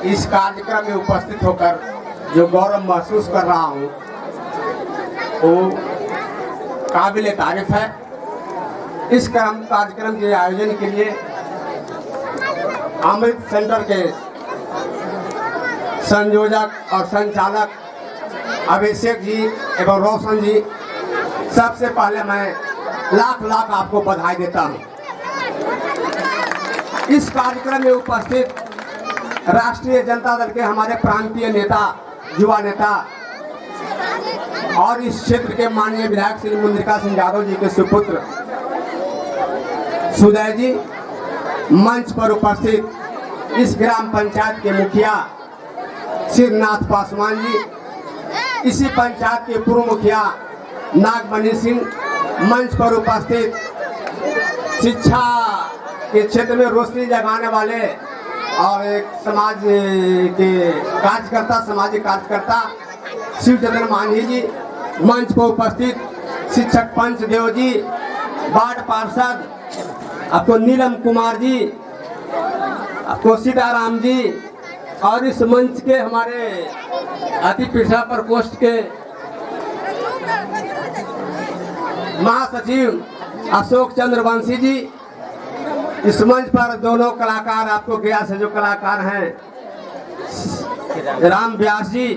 इस कार्यक्रम में उपस्थित होकर जो गौरव महसूस कर रहा हूँ वो काबिल तारीफ है। इस कार्यक्रम के आयोजन के लिए अमृत सेंटर के संयोजक और संचालक अभिषेक जी एवं रोशन जी, सबसे पहले मैं लाख लाख आपको बधाई देता हूं। इस कार्यक्रम में उपस्थित राष्ट्रीय जनता दल के हमारे प्रांतीय नेता, युवा नेता और इस क्षेत्र के माननीय विधायक श्री मुद्रिका सिंह यादव जी के सुपुत्र सुदय जी, मंच पर उपस्थित इस ग्राम पंचायत के मुखिया श्रीनाथ पासवान जी, इसी पंचायत के पूर्व मुखिया नागमणि सिंह, मंच पर उपस्थित शिक्षा के क्षेत्र में रोशनी जगाने वाले और एक समाज के कार्यकर्ता, सामाजिक कार्यकर्ता शिवचंद्र मांझी जी, मंच पर उपस्थित शिक्षक पंचदेव जी, वार्ड पार्षद आपको नीलम कुमार जी, आपको सीताराम जी, और इस मंच के हमारे अति पिछड़ा प्रकोष्ठ के महासचिव अशोक चंद्र वंशी जी, इस मंच पर दोनों कलाकार आपको गया से जो कलाकार हैं राम व्यास जी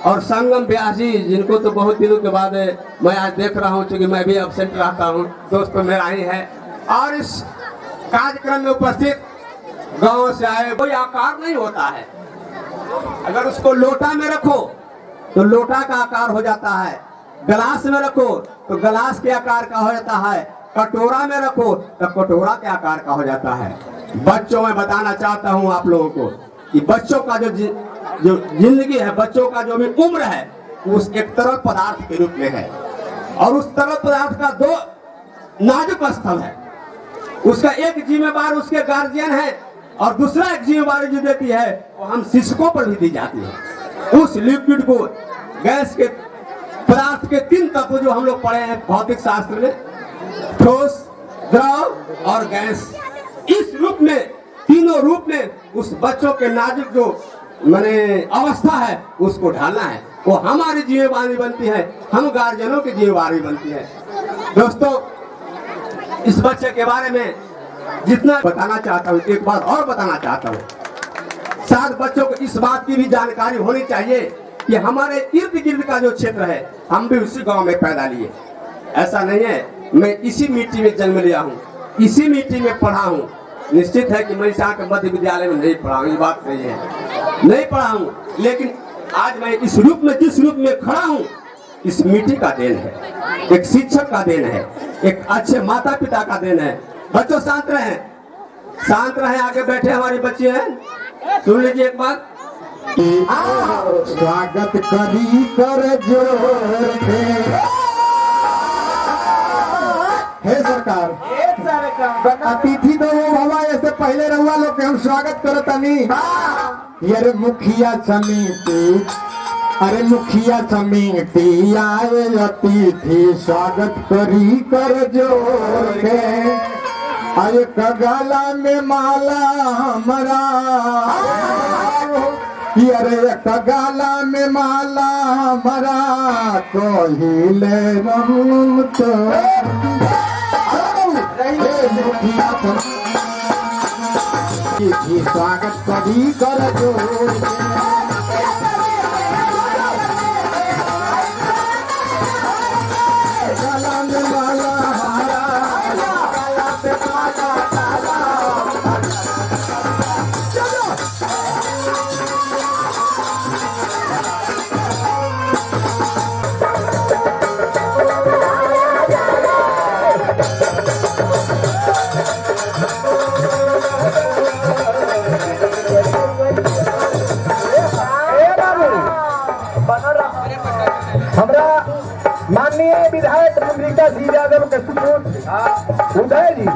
और संगम व्यास जी, जिनको तो बहुत दिनों के बाद मैं आज देख रहा हूं, क्योंकि मैं भी एब्सेंट रहता हूं, दोस्त तो मेरा ही है। और इस कार्यक्रम में उपस्थित गांव से आए कोई आकार नहीं होता है, अगर उसको लोटा में रखो तो लोटा का आकार हो जाता है, गिलास में रखो तो गिलास के आकार का हो जाता है, कटोरा में रखो तो कटोरा के आकार का हो जाता है। बच्चों में बताना चाहता हूं आप लोगों को कि बच्चों का जो जिंदगी है, बच्चों का जो भी उम्र है, उस एक तरल पदार्थ के रूप में है, और उस तरल पदार्थ का दो नाजुक स्थल है। उसका एक जिम्मेवार उसके गार्जियन है और दूसरा एक जिम्मेवारी जो देती है वो हम शिक्षकों पर भी दी जाती है। उस लिक्विड को, गैस के पदार्थ के तीन तत्व जो हम लोग पढ़े हैं भौतिक शास्त्र में, ठोस, द्रव और गैस, इस रूप में, तीनों रूप में उस बच्चों के नाजुक जो माने अवस्था है उसको ढालना है, वो हमारी जिम्मेवारी बनती है, हम गार्जियनों की जिम्मेवारी बनती है। दोस्तों, इस बच्चे के बारे में जितना बताना चाहता हूँ, एक बात और बताना चाहता हूँ, साथ बच्चों को इस बात की भी जानकारी होनी चाहिए कि हमारे इर्द गिर्द का जो क्षेत्र है, हम भी उसी गांव में पैदा लिए। ऐसा नहीं है मैं इसी मिट्टी में जन्म लिया हूँ, इसी मिट्टी में पढ़ा हूँ। निश्चित है कि मैं के मध्य विद्यालय में नहीं पढ़ा हूँ, ये बात सही है, नहीं पढ़ा हूँ, लेकिन आज मैं इस रूप में, जिस रूप में खड़ा हूँ, इस मिट्टी का देन है, एक शिक्षक का देन है, एक अच्छे माता पिता का देन है। बच्चों शांत रहें, शांत रहें, आगे बैठे हमारे बच्चे हैं, सुन लीजिए एक बात। स्वागत करी कर जोर हे सरकार, अतिथि दो भवा, ऐसे पहले रहुआ लोग के हम स्वागत करतनी। ये मुखिया समिति, अरे मुखिया समिति आए अतिथि स्वागत करी कर जोर के, अरे कगाला में माला हमारा, अरे कगाला में माला हमारा, कोहिले रहूं तो मुखिया समिति स्वागत करी कर जोर के, माननीय विधायक मुद्रिका सिंह यादव के सुपुत्र उदय जी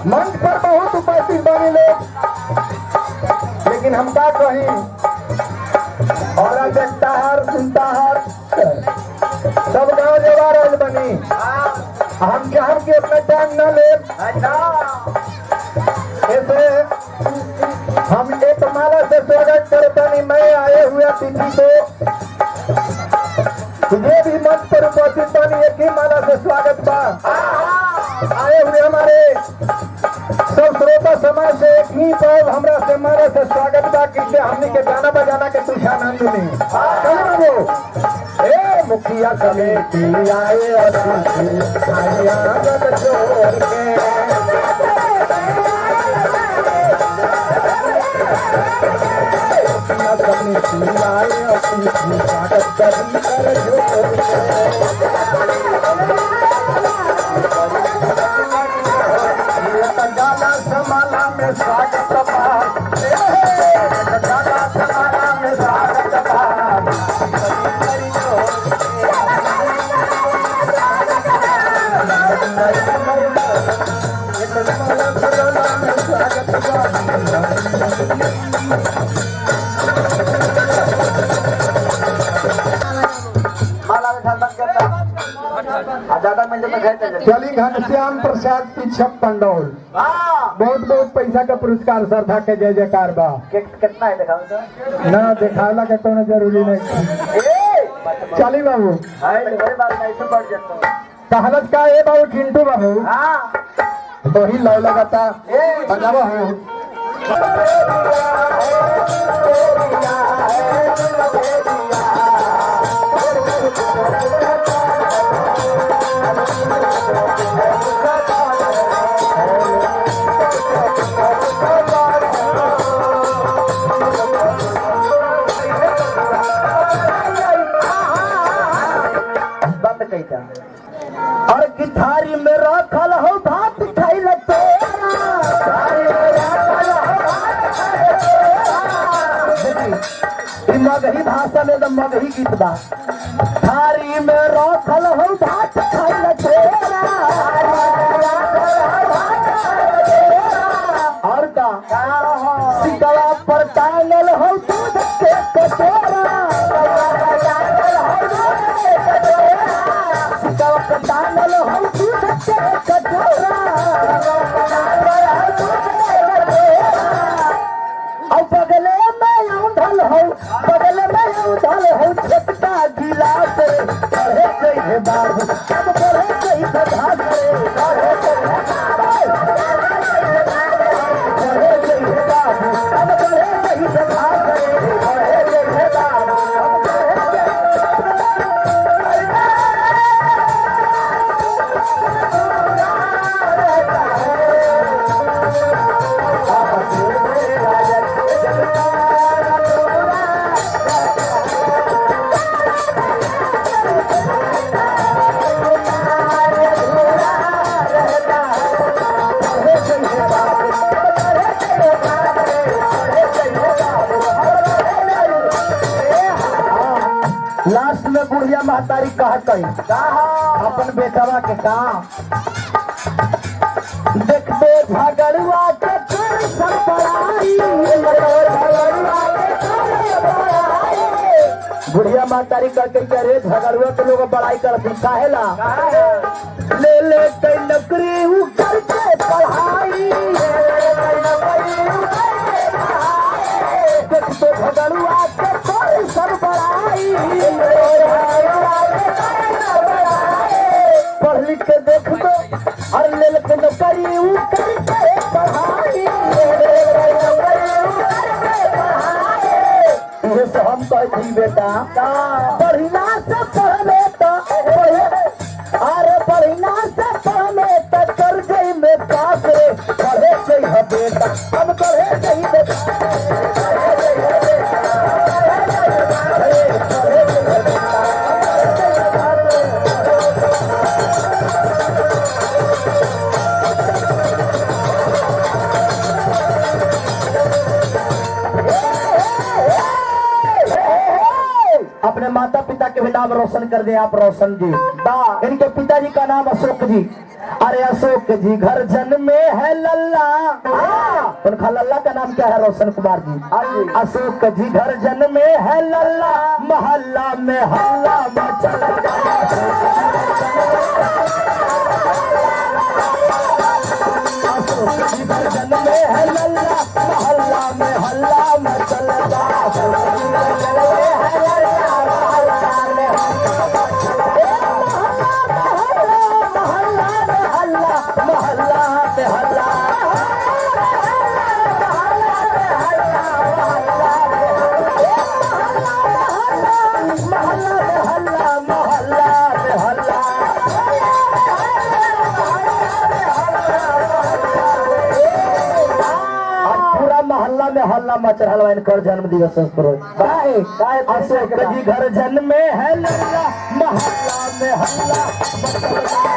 मंच पर बहुत उपस्थित बने लोग, लेकिन हम क्या कहीं और देखता हर सुनता हर सब गाँव जवार बनी, हम चाहम के अपने टाइम न ले, ऐसे हम एक माला से स्वागत करता नहीं मैं आए हुए अतिथि को ये भी मंच पर उपस्थित पानी एक ही माला से स्वागत बा आए हुए हमारे सब श्रोता समाज से एक ही भाव हमरा से माला से स्वागत बा किसे हमने के गाना बजाना के कुछ आनंद नहीं वो ए मुखिया कमेटी आए अतिथि आए आंगन जोड़ के लाए अपनी स्वागत करी कर गाला समाला में स्वागत गाला समाला में स्वागत चली घनश्याम प्रसाद पिछप पंडौल बहुत बहुत पैसा का पुरस्कार श्रद्धा के जय जयकार बा कितना है दिखाओ तो ना दिखावला के कोनो जरूरी नहीं चली बाबू कहलत का ए बाबू चिंटू बाबू तो ही लौ लगाता बजावा है और गिठारी में रखल हो भात खाई लगते मगही भाषा में तो मगही गीत बा थारी में रखल हो भात खाई लगते और का सिकवा पर टांगल हो दूध के कटोरा टांगल हो दूध के कटोरा और बगले में उधल हो छटका गिलास पढ़े गई बाबू अब पढ़े गई सधा पढ़े गई बाबू अब पढ़े गई सधा पढ़े गई बाबू लास्ट में बुढ़िया महतारी कहत अपन बेटवा के काम देखते झगड़ुआ के बुढ़िया महतारी कहते अरे झगड़ुआ के लोग बड़ाई करती काहेला ले ले कई नौकरी करके पढ़ाई देखते झगड़ुआ के सब बड़ाई पढ़ लिख के देख दो और ले के नौकरी करके पढ़ाई से हम कहती बेटा बढ़िया से पढ़ले तो अरे बढ़िया से पढ़ले तो कर गई में पास रे पढ़े गई है बेटा हम पढ़े गई बेटा अपने माता पिता के भी नाम रोशन कर दे आप रोशन जी इनके पिताजी का नाम अशोक जी अरे अशोक जी घर जन्मे है लल्ला उनका लल्ला का नाम क्या है रोशन कुमार जी अशोक जी घर जन्मे है लल्ला मोहल्ला में हल्ला मचल अशोक जी घर जन्मे है लल्ला मोहल्ला में हल्ला हल्ला मच रहा है इनकर जन्म दिवस पर काहे काहे अशोक जी घर जन्मे है लल्ला मोहल्ला में हल्ला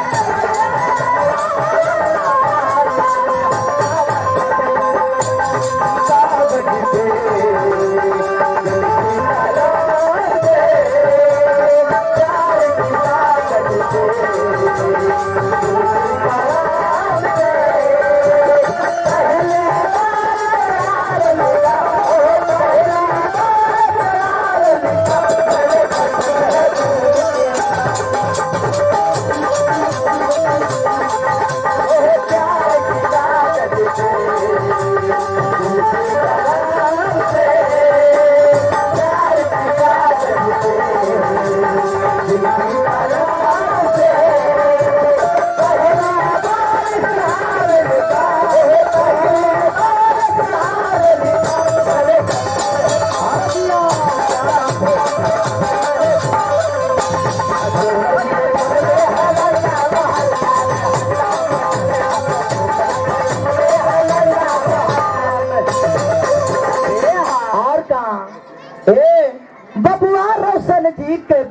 बबुआ रोशन जी के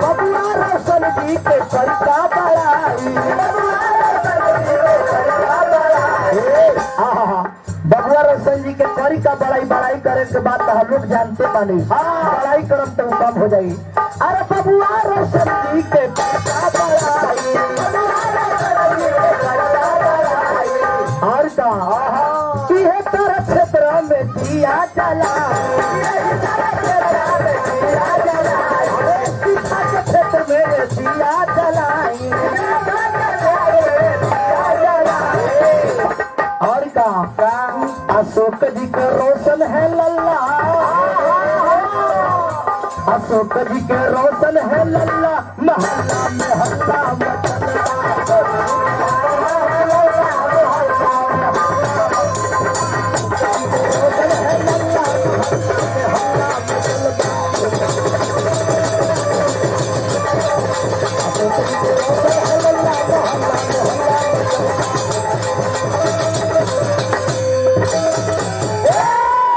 बबुआ रोशन जी के परिका बबुआ रोशन जी के परी का बड़ाई करे के बाद तो हम लोग जानते बानी बड़ाई करम तो कम हो जाएगी। अरे बबुआ रोशन जी के और का क्षेत्र में दिया जला क्षेत्र में दिया जलाई और का अशोक जी का रोशन है लल्ला अशोक जी के रोशन है लल्ला मोहल्ला में हल्ला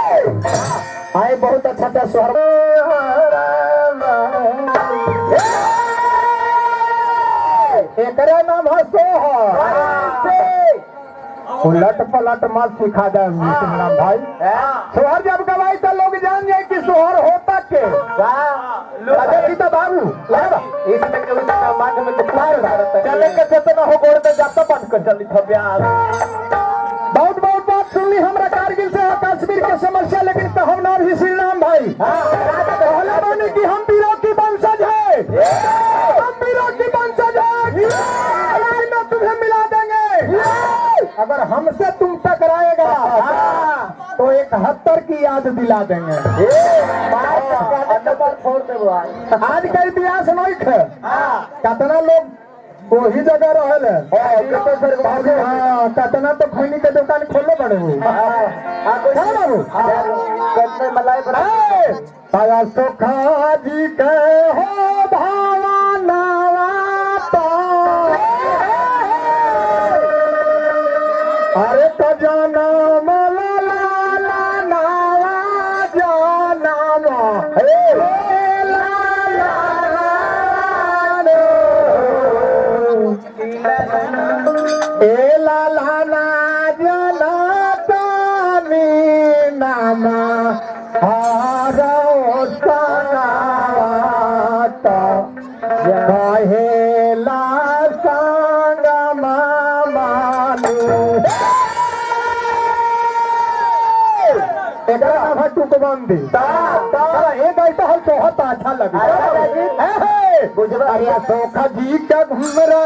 आए बहुत अच्छा था स्वर एकरा नाम है सोहर उलट पलट मत सिखा दे राम भाई सोहर जब गवाई तो लोग जान जाए कि सोहर होता के तो बाबू चले के चेतना हो गोड़ पे जाता बंद कर चली बहुत बहुत बात सुनली हमरा कारगिल से कश्मीर के समस्या लेकिन तो हम नाम ही श्री राम भाई पहले माने कि हम वीरों की वंशज है हम वीरों की वंशज है मैं तुम्हें मिला देंगे अगर हमसे तुम टकराएगा तो 71 की याद दिला देंगे आज का इतिहास नहीं है कितना लोग वही जगह रहल कतना तो खैनी के दुकान खोलो बड़े बाबू सोखा जी के हो भावना अरे तो जाना अच्छा लगे सोखा जी का घुमरा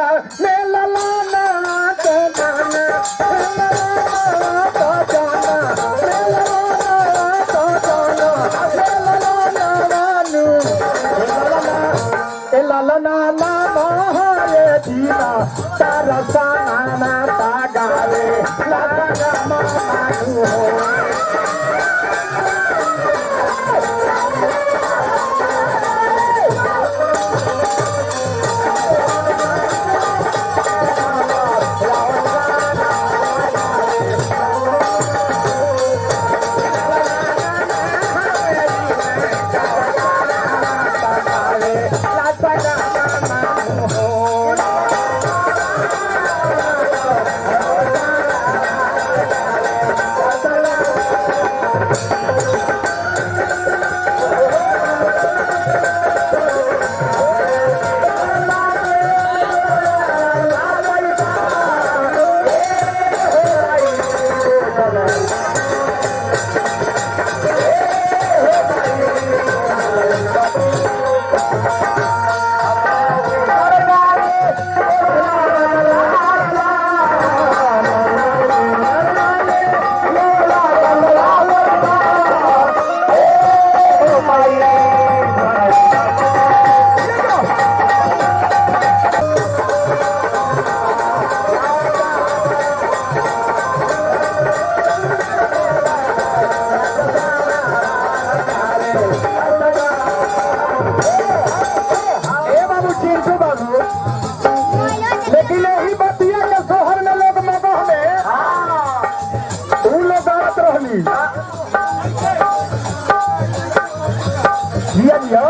जिया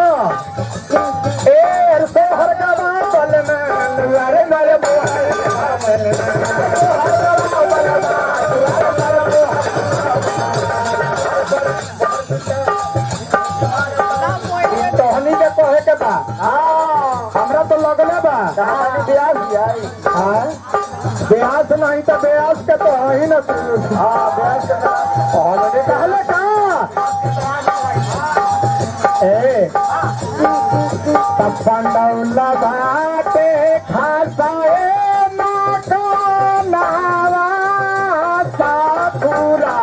ए सोहर का बाल में लारे मारे तोहनी के कहे के बा हमरा तो लगले बा ब्यास नहीं तो ब्यास के तो ही न ब्यास के कहले का ए पंडौला बाटे खासाए ना नावा सापुरा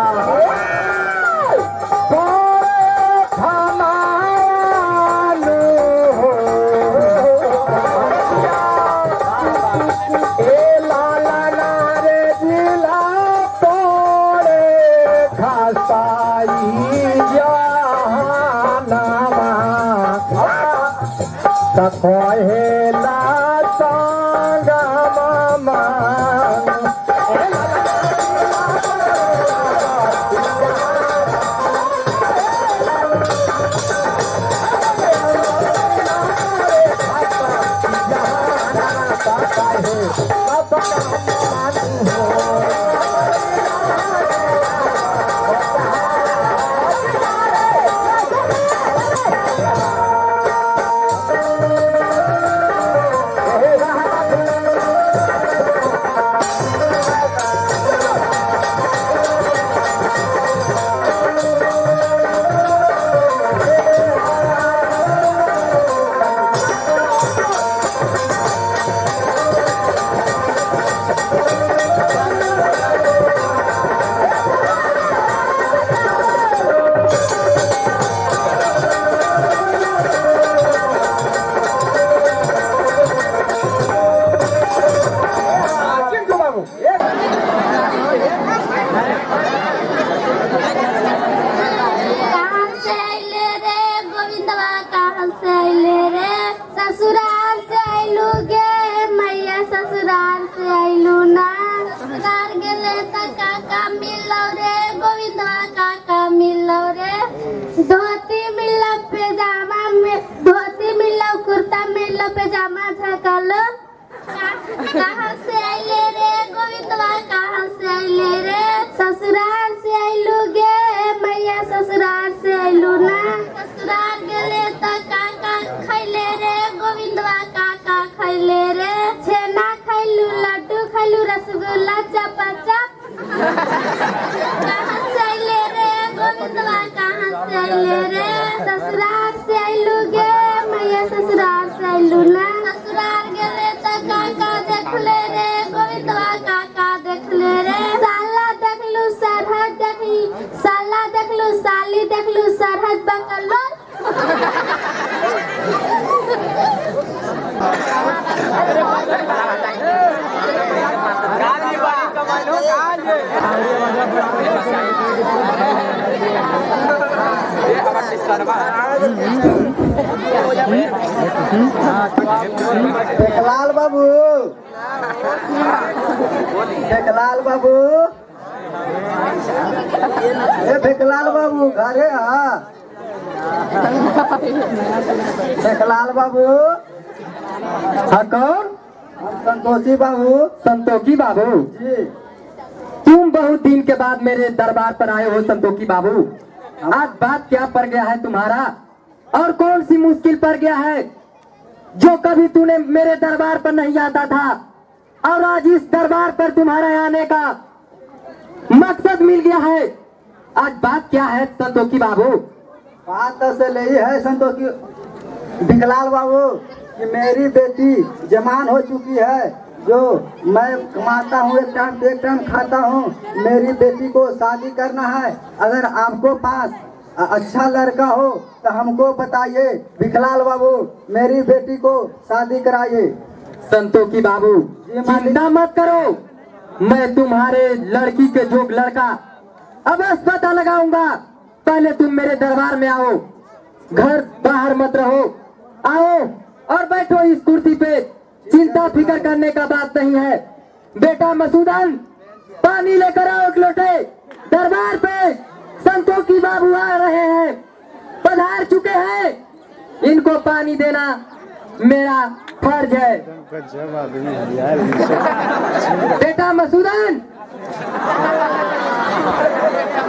कहेला संग मामा कहाँ से आइले रे गोविंदवा, कहाँ से आइले रे? ससुराल से आइलू गे मैया, ससुराल से आइलू ना। ससुराल गेले त काका खैले रे गोविंदवा, काका खैले रे। छेना खैलू, लड्डू खैलू, रसगुल्ला चपाचप। कहाँ से आइले रे गोविंदवा, कहाँ से आइले रे? ससुराल से आइलू गे मैया, ससुराल से आइलू ना। ससुराल गेले त काका देखले रे गोविंदवा, काका देखले रे। साला देखलू, सरहद देखली, साला देखलू, साली देखलू, सरहद बकलो। देखलाल बाबू, देखलाल बाबू, ए देखलाल बाबू घरे हा? देखलाल बाबू, हाँ कौन? संतोषी बाबू। संतोषी बाबू जी, तुम बहुत दिन के बाद मेरे दरबार पर आए हो संतोषी बाबू। आज बात क्या पड़ गया है तुम्हारा, और कौन सी मुश्किल पड़ गया है जो कभी तूने मेरे दरबार पर नहीं आता था, और आज इस दरबार पर तुम्हारे आने का मकसद मिल गया है। आज बात क्या है संतोषी बाबू? बात तो से यही है संतोषी विकलाल बाबू कि मेरी बेटी जवान हो चुकी है, जो मैं कमाता हूँ, एक टाइम खाता हूँ। मेरी बेटी को शादी करना है। अगर आपको पास अच्छा लड़का हो तो हमको बताइए विकलाल बाबू, मेरी बेटी को शादी कराइए। संतोषी बाबू चिंता मत करो, मैं तुम्हारे लड़की के जोग लड़का अवश्य पता लगाऊंगा। पहले तुम मेरे दरबार में आओ, घर बाहर मत रहो। आओ और बैठो इस कुर्सी पे, चिंता फिकर करने का बात नहीं है। बेटा मसूदन, पानी लेकर आओ एक लोटे, दरबार पे बाबू आ रहे हैं, पधार चुके हैं, इनको पानी देना मेरा फर्ज है। बेटा मसूदन,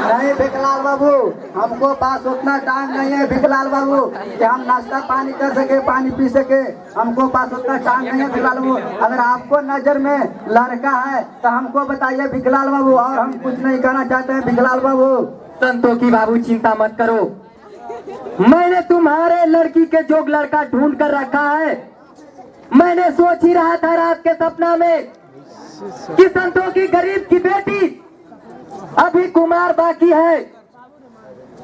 नहीं भिखलाल बाबू, हमको पास उतना टाइम नहीं है भिखलाल बाबू कि हम नाश्ता पानी कर सके, पानी पी सके। हमको पास उतना टाइम नहीं है भिखलाल बाबू। अगर आपको नजर में लड़का है तो हमको बताइए भिखलाल बाबू, और हम कुछ नहीं करना चाहते हैं भिखलाल बाबू। संतोषी बाबू चिंता मत करो, मैंने तुम्हारे लड़की के जोग लड़का ढूंढ कर रखा है। मैंने सोच ही रहा था रात के सपना में कि संतोषी गरीब की बेटी अभी कुमार बाकी है,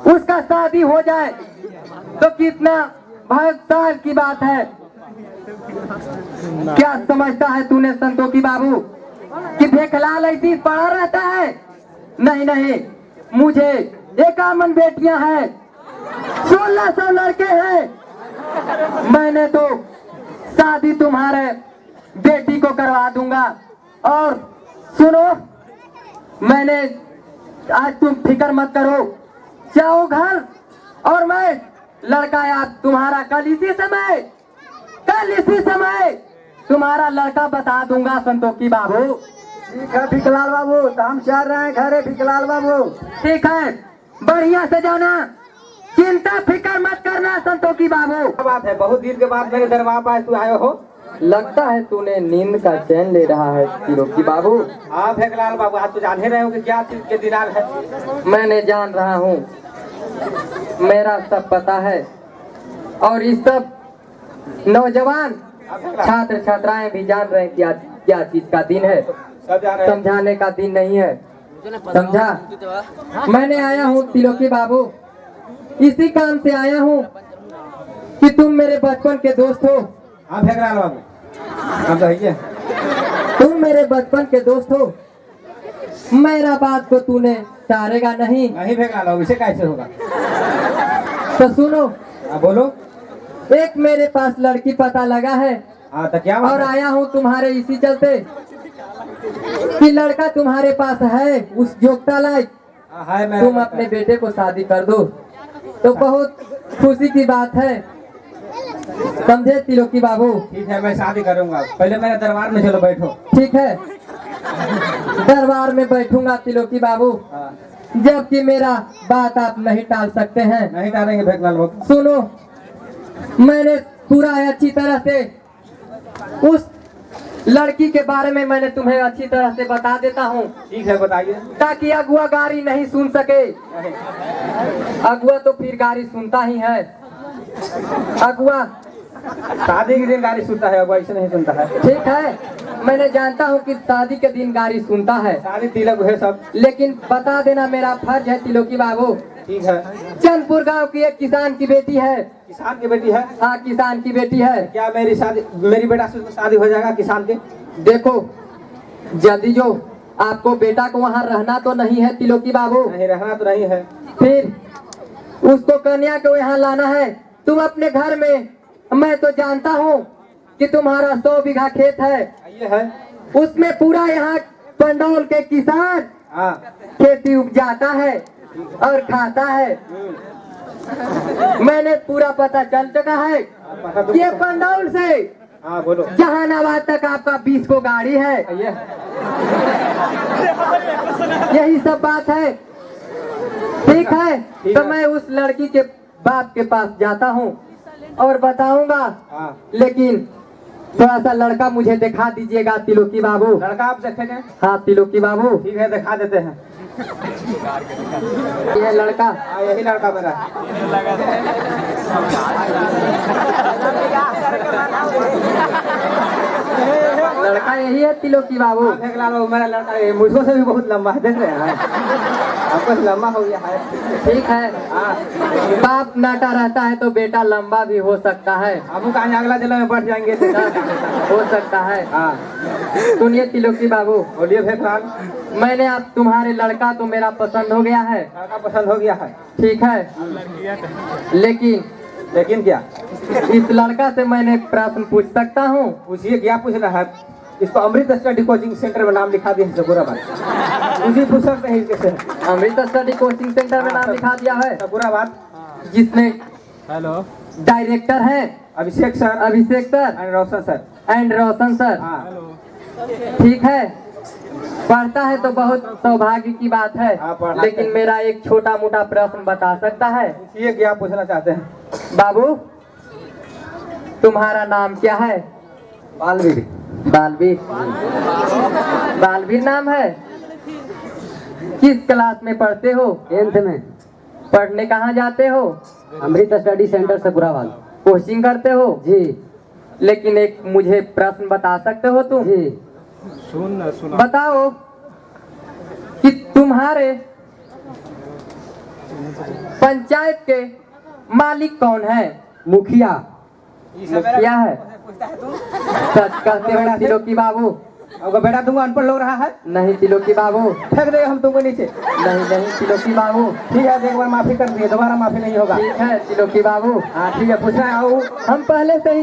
उसका शादी हो जाए तो कितना भाग्यशाली की बात है। क्या समझता है तूने संतोषी बाबू कि भिखलाल ऐसी पड़ा रहता है? नहीं नहीं, मुझे 51 बेटियां हैं, 1600 लड़के हैं। मैंने तो शादी तुम्हारे बेटी को करवा दूंगा। और सुनो, मैंने आज तुम फिक्र मत करो, जाओ घर और मैं लड़का याद तुम्हारा कल इसी समय तुम्हारा लड़का बता दूंगा संतोषी बाबू। ठीक है भिखलाल बाबू, तो हम चल रहे हैं घरे भिखलाल बाबू। ठीक है, बढ़िया से जाना, चिंता फिक्र मत करना संतोषी बाबू। क्या बात है, बहुत दिन के बाद मेरे दरबार पर तू आए हो। लगता है तूने नींद का चैन ले रहा है त्रिलोकी बाबू। हाँ भिखलाल बाबू, आप तो जान ही रहे हो कि क्या चीज के दिनार है। मैंने जान रहा हूँ, मेरा सब पता है, और इस सब नौजवान छात्र छात्राएं भी जान रहे हैं कि आज क्या चीज का दिन है। सब जान रहे हैं। समझाने का दिन नहीं है, समझा? मैंने आया हूँ त्रिलोकी बाबू, इसी काम से आया हूँ कि तुम मेरे बचपन के दोस्त हो। हाँ भिखलाल बाबू, हम कहिए। तुम मेरे बचपन के दोस्त हो, मेरा बात को तूने टारेगा नहीं। नहीं भिखलाल बाबू, इसे कैसे होगा। तो सुनो, हाँ बोलो। एक मेरे पास लड़की पता लगा है, हाँ तो क्या बात और है? आया हूँ तुम्हारे इसी चलते कि लड़का तुम्हारे पास है उस योग्यता लायक, हाँ, है मेरा तुम लड़का। अपने बेटे को शादी कर दो तो बहुत खुशी की बात है, समझे त्रिलोकी बाबू? ठीक है, मैं शादी करूंगा, पहले मेरे दरबार में चलो बैठो। ठीक है, दरबार में बैठूंगा त्रिलोकी बाबू, हाँ, जबकि मेरा बात आप नहीं टाल सकते हैं। नहीं डालेंगे भिखलाल बाबू। सुनो, मैंने पूरा अच्छी तरह से उस लड़की के बारे में मैंने तुम्हें अच्छी तरह से बता देता हूँ, ठीक है बताइए। ताकि अगुआ गारी नहीं सुन सके। अगुआ तो फिर गारी सुनता ही है। अगुआ शादी के दिन गाड़ी सुनता है, अब ऐसे नहीं सुनता है। ठीक है, मैंने जानता हूँ कि शादी के दिन गारी सुनता है, शादी तिलक है सब। लेकिन बता देना मेरा फर्ज है त्रिलोकी बाबू। ठीक है। चंदपुर गांव की एक किसान की बेटी है। किसान की बेटी है? हाँ, किसान की बेटी है। क्या मेरी बेटा से शादी हो जाएगा किसान के? देखो, यदि जो आपको बेटा को वहाँ रहना तो नहीं है त्रिलोकी बाबू, नहीं रहना तो नहीं है। फिर उसको कन्या को यहाँ लाना है। तुम अपने घर में, मैं तो जानता हूँ कि तुम्हारा 100 बीघा खेत है, ये है। उसमें पूरा यहाँ पंडौल के किसान हाँ। खेती उपजाता है और खाता है। मैंने पूरा पता चल चुका है कि ये पंडौल से हाँ बोलो। जहानाबाद तक आपका 20 को गाड़ी है। यही सब बात है। ठीक है, तो मैं उस लड़की के बाप के पास जाता हूँ और बताऊंगा, हाँ। लेकिन थोड़ा सा लड़का मुझे दिखा दीजिएगा त्रिलोकी बाबू। लड़का आप देखेंगे? हाँ त्रिलोकी बाबू, ठीक है, दिखा देते हैं। ये लड़का। हाँ, यही लड़का मेरा है। लड़का यही है त्रिलोकी बाबू। हाँ, भिखलाल बाबू, मेरा लड़का है, मुझको से भी बहुत लंबा है, देख रहे हैं। आपको लंबा हो गया है। ठीक है, हाँ। बाप नाटा रहता है तो बेटा लंबा भी हो सकता है। आपको कहीं अगला जिला में बढ़ जाएंगे तो हो सकता है। हाँ सुनिए त्रिलोकी बाबू, बोलिए भिखलाल। मैंने आप तुम्हारे लड़का तो मेरा पसंद हो गया है, लड़का पसंद हो गया है। ठीक है, लेकिन क्या? इस लड़का से मैंने एक प्रश्न पूछ सकता हूँ? पूछिए, क्या पूछना है? इसको अमृत स्टडी कोचिंग सेंटर में नाम लिखा दिया सकुराबाद। मुझे पूछ सकते हैं इसके से अमृत स्टडी कोचिंग सेंटर में नाम लिखा दिया है, सकुराबाद। जिसमें हेलो, डायरेक्टर हैं Abhishek sir Abhishek sir and Roshan sir. And Roshan sir. हाँ, ठीक है, पढ़ता है तो बहुत सौभाग्य की बात है, हाँ, पढ़ा लेकिन है। मेरा एक छोटा मोटा प्रश्न बता सकता है? ये क्या पूछना चाहते हैं? बाबू, तुम्हारा नाम क्या है? बालवीर। बालवीर। बालवीर नाम है। किस क्लास में पढ़ते हो? 10th में। पढ़ने कहाँ जाते हो? अमृत स्टडी सेंटर सकुराबाद। कोचिंग करते हो? जी लेकिन एक मुझे प्रश्न बता सकते हो तुम? जी। बताओ कि तुम्हारे पंचायत के मालिक कौन है? मुखिया। क्या है? सच कहते हो तिलोकी बाबू? आपका बेटा तुमको अनपढ़ लग रहा है? नहीं तिलोकी बाबू, फेंक देगा हम तुमको नीचे। नहीं नहीं तिलोकी बाबू। ठीक है, एक बार माफी कर दिए, दोबारा माफी नहीं होगा। ठीक है तिलोकी बाबू, हाँ ठीक है, पूछना है। आओ। हम पहले से ही